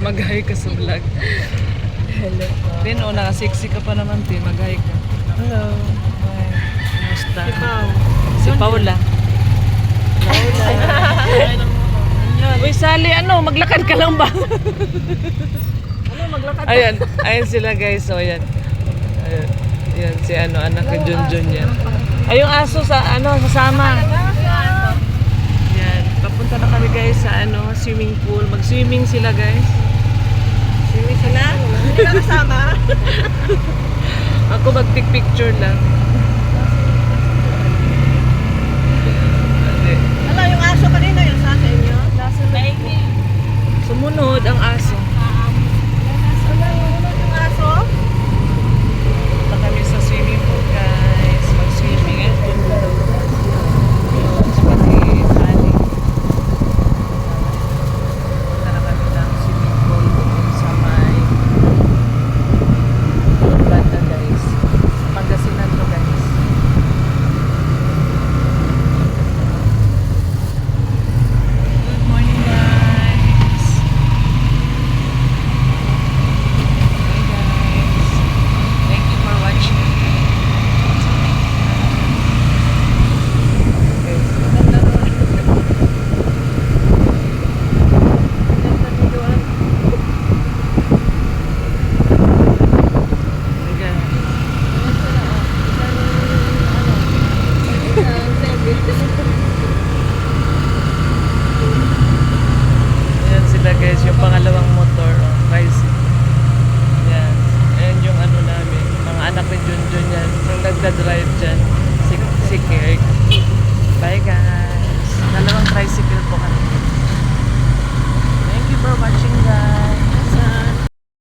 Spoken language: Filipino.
Mag-hi ka sa vlog. Hello po. Tin, o naka-sexy ka pa naman, Tin. Mag-hi ka. Hello. Ay, kumusta? Ikaw. Si Paula. Uy, Sally, ano? Maglakad ka lang ba? Ano, maglakad ka? Ayan, ayan sila guys. So, ayan. Ayan, ayan si ano, anak ni Junjun yan. Ay, yung aso sa, ano, kasama. Yan, papunta na kami guys sa, ano, swimming pool. Mag-swimming sila guys. Swimming sila? Hindi ka kasama? Ako mag-picture lang. Ate, Ano, yung aso kanina yung sa inyo? Nasa baby. sumunod ang aso. Ano, yung aso? Punta kami sa swimming pool guys. Mag-swimming at tsaka si Sally. Punta na kami ng swimming pool doon sa may banda guys. Pangasinan to guys. Good morning guys. Hey guys. Thank you for watching. Okay. Ganda nun. Ganda nito. Hey guys. Ayan sila guys, yung pangalawang motor, rising. Yan. Ayan yung ano namin, mga anak ni Junjun yan, yung nagdadrive dyan.